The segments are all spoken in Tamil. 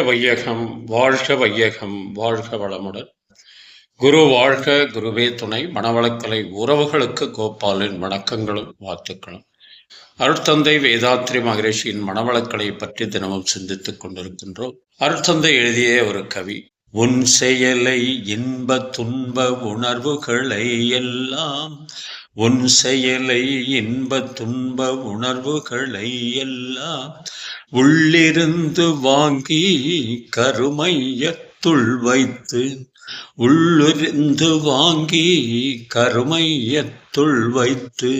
வையகம், வாழ்க வையகம், வாழ்க வளமுடன். குரு வாழ்க, குருவே துணை. மனவளக்கலை உறவுகளுக்கு கோபாலின் வணக்கங்களும் வாழ்த்துக்களும். அருட்தந்தை வேதாத்ரி மகரிஷியின் மனவளக்கலை பற்றி தினமும் சிந்தித்துக் கொண்டிருக்கின்றோம். அருட்தந்தை எழுதிய ஒரு கவி: உன் செயலை இன்ப துன்ப உணர்வுகளை எல்லாம், உன் செயலை இன்ப துன்ப உணர்வுகளை எல்லாம் உள்ளிருந்து வாங்கி கருமையத்துள் வைத்து, உள்ளிருந்து வாங்கி கருமையத்துள் வைத்து,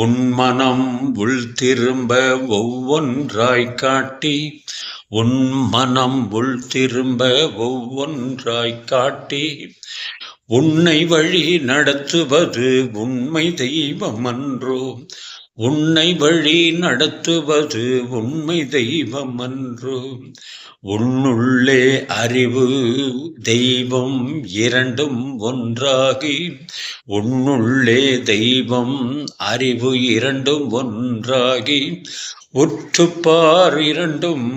உன் மனம் உள் திரும்ப ஒவ்வொன்றாய் காட்டி, உன் மனம் உள் திரும்ப ஒவ்வொன்றாய் காட்டி, உன்னை வழி நடத்துவது உண்மை தெய்வம் அன்றோ, உன்னை வழி நடத்துவது உண்மை தெய்வம் அன்றோ. உன்னுள்ளே அறிவு தெய்வம் இரண்டும் ஒன்றாகி, உன்னுள்ளே தெய்வம் அறிவு இரண்டும் ஒன்றாகி, உற்றுப்பார் இரண்டும்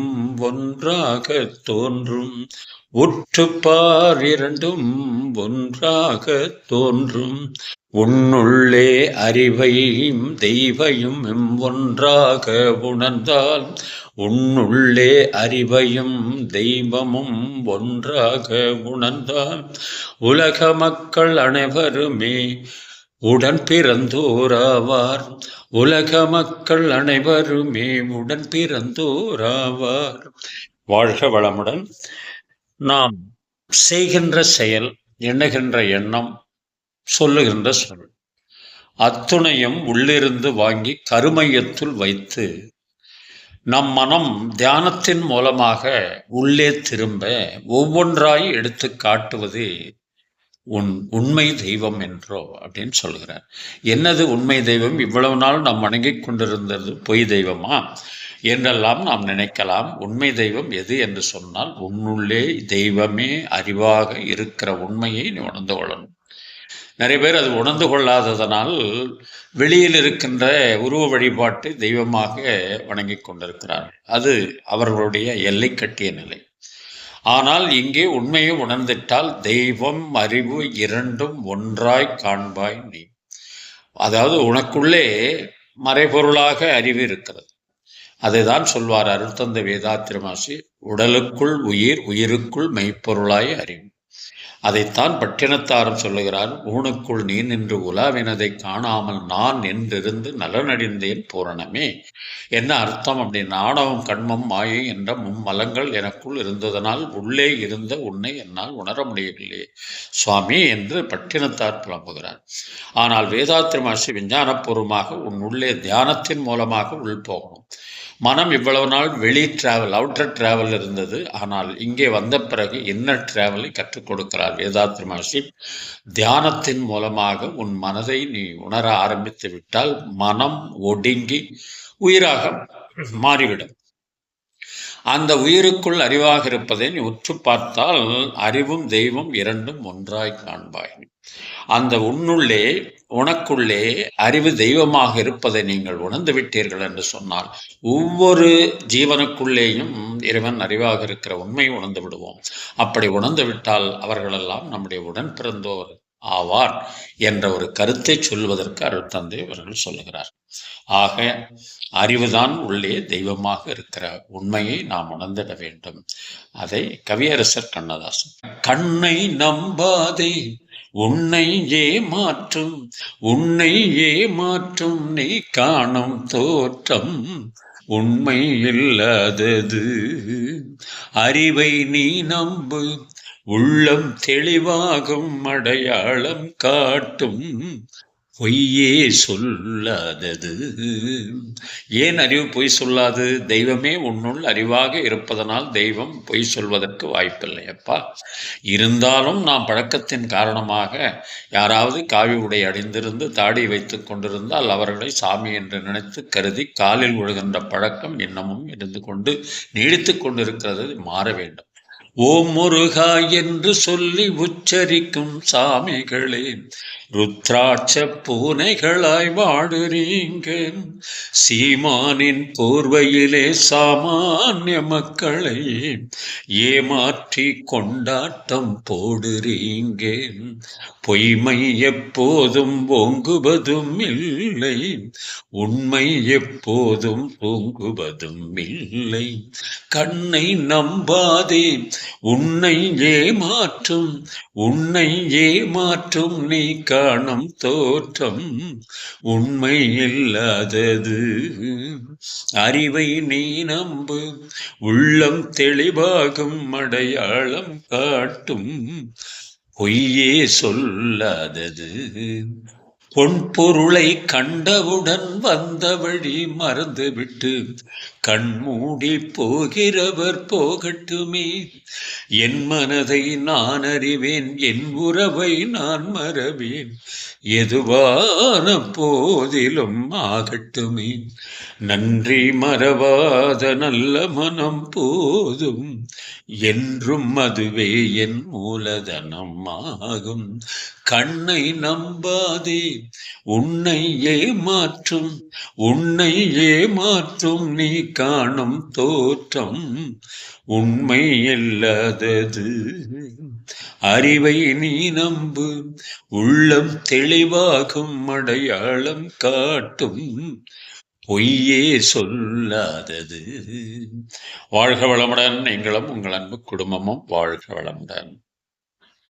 ஒன்றாக தோன்றும், உற்றுப்பார் இரண்டும் ஒன்றாக தோன்றும். உன்னுள்ளே அறிவையும் தெய்வையும் ஒன்றாக உணர்ந்தால், உன்னுள்ளே அறிவையும் தெய்வமும் ஒன்றாக உணர்ந்தால், உலக மக்கள் அனைவருமே உடன் பிறந்தோராவார், உலக மக்கள் அனைவருமே உடன் பிறந்தோராவார். வாழ்க வளமுடன். நாம் செய்கின்ற செயல், எண்ணுகின்ற எண்ணம், சொல்லுகின்ற சொல் அத்துணையும் உள்ளிருந்து வாங்கி கருமையத்துள் வைத்து, நம் மனம் தியானத்தின் மூலமாக உள்ளே திரும்ப ஒவ்வொன்றாய் எடுத்து காட்டுவது உன் உண்மை தெய்வம் என்றோ அப்படின்னு சொல்கிறார். என்னது உண்மை தெய்வம்? இவ்வளவு நாள் நாம் வணங்கிக் கொண்டிருந்தது பொய் தெய்வமா என்றெல்லாம் நாம் நினைக்கலாம். உண்மை தெய்வம் எது என்று சொன்னால், உன்னுள்ளே தெய்வமே அறிவாக இருக்கிற உண்மையை நீ உணர்ந்து கொள்ளணும். நிறைய பேர் அது உணர்ந்து கொள்ளாததனால் வெளியில் இருக்கின்ற உருவ வழிபாட்டை தெய்வமாக வணங்கி கொண்டிருக்கிறார்கள். அது அவர்களுடைய எல்லை கட்டிய நிலை. ஆனால் இங்கே உண்மையை உணர்ந்திட்டால் தெய்வம் அறிவு இரண்டும் ஒன்றாய் காண்பாய் நீ. அதாவது உனக்குள்ளே மறைபொருளாக அறிவு இருக்கிறது. அதைதான் சொல்வார் அருட்தந்தை வேதாத்ரி மகரிஷி, உடலுக்குள் உயிர், உயிருக்குள் மெய்ப்பொருளாய் அறிவு. அதைத்தான் பட்டினத்தாரும் சொல்லுகிறார், ஊனுக்குள் நீ நின்று உலாவினதை காணாமல் நான் என்றிருந்து நலனடைந்தேன் பூரணமே. என்ன அர்த்தம் அப்படின்னு, ஆணவம் கண்மம் மாயை என்ற மும்மலங்கள் எனக்குள் இருந்ததனால் உள்ளே இருந்த உன்னை என்னால் உணர முடியவில்லை சுவாமி என்று பட்டினத்தார் புலம்புகிறார். ஆனால் வேதாத்ரி மகரிஷி விஞ்ஞானபூர்வமாக உன் உள்ளே தியானத்தின் மூலமாக உள்போகணும். மனம் இவ்வளவு நாள் வெளி டிராவல், அவுட்டர் டிராவல் இருந்தது. ஆனால் இங்கே வந்த பிறகு இன்னர் டிராவலை கற்றுக் கொடுக்கிறார் வேதாத்ரி மகரிஷி. தியானத்தின் மூலமாக உன் மனதை நீ உணர ஆரம்பித்து விட்டால் மனம் ஒடுங்கி உயிராக மாறிவிடும். அந்த உயிருக்குள் அறிவாக இருப்பதை நீ உற்று பார்த்தால் அறிவும் தெய்வம் இரண்டும் ஒன்றாய் காண்பாய். அந்த உன்னுள்ளே, உனக்குள்ளே அறிவு தெய்வமாக இருப்பதை நீங்கள் உணர்ந்து விட்டீர்கள் என்று சொன்னால், ஒவ்வொரு ஜீவனுக்குள்ளேயும் இறைவன் அறிவாக இருக்கிற உண்மையை உணர்ந்து விடுவோம். அப்படி உணர்ந்து விட்டால் அவர்களெல்லாம் நம்முடைய உடன் பிறந்தோர் ஆவார் என்ற ஒரு கருத்தை சொல்வதற்கு அருட்தந்தை அவர்கள் சொல்லுகிறார். ஆக அறிவுதான் உள்ளே தெய்வமாக இருக்கிற உண்மையை நாம் உணர்ந்திட வேண்டும். அதை கவியரசர் கண்ணதாசன், கண்ணை நம்பாதே உன்னை ஏமாற்றும், உன்னை ஏமாற்றும் நீ காணும் தோற்றம் உண்மை இல்லாதது, அறிவை நீ நம்பு உள்ளம் தெளிவாகும் அடையாளம் காட்டும் பொய்யே சொல்லாதது. ஏன் அறிவு பொய் சொல்லாது? தெய்வமே உன்னுள் அறிவாக இருப்பதனால் தெய்வம் பொய் சொல்வதற்கு வாய்ப்பில்லை அப்பா. இருந்தாலும் நாம் பழக்கத்தின் காரணமாக யாராவது காவி உடை அணிந்திருந்து தாடி வைத்து கொண்டிருந்தால் அவர்களை சாமி என்று நினைத்து கருதி காலில் விழுகின்ற பழக்கம் இன்னமும் இருந்து கொண்டு நீடித்து கொண்டிருக்கிறது. மாற வேண்டும். ஓம் முருகா என்று சொல்லி உச்சரிக்கும் சாமிகளே, ருத்ராட்ச பூனைகளாய் வாடுறீங்க. சீமானின் போர்வையிலே சாமானிய மக்களை ஏமாற்றி கொண்டாட்டம் போடுறீங்க. பொய்மை எப்போதும் ஓங்குவதும் இல்லை, உண்மை எப்போதும் தூங்குவதும் இல்லை. கண்ணை நம்பாதே, உன்னை ஏமாற்றும் நீ காணும் தோற்றம் உண்மை இல்லாதது. அறிவை நீ நம்பு, உள்ளம் தெளிவாகும், அடையாளம் காட்டும் பொய்யே சொல்லாதது. பொன்பொருளை கண்டவுடன் வந்த வழி மறந்துவிட்டு கண்மூடி போகிறவர் போகட்டுமே. என் மனதை நான் அறிவேன், என் உறவை நான் மறவேன், எதுவான போதிலும் ஆகட்டுமே. நன்றி மறவாத நல்ல மனம் போதும், என்றும் அதுவே என் மூலதனம் ஆகும். கண்ணை நம்பாதே, உன்னை ஏமாற்றும் நீ காணும் தோற்றம் உண்மை இல்லாதது. அறிவை நீ நம்பு, உள்ளம் தெளிவாகும், அடையாளம் காட்டும் பொய்யே சொல்லாதது. வாழ்க வளமுடன். நீங்களும் உங்கள் அன்பு குடும்பமும் வாழ்க வளமுடன்.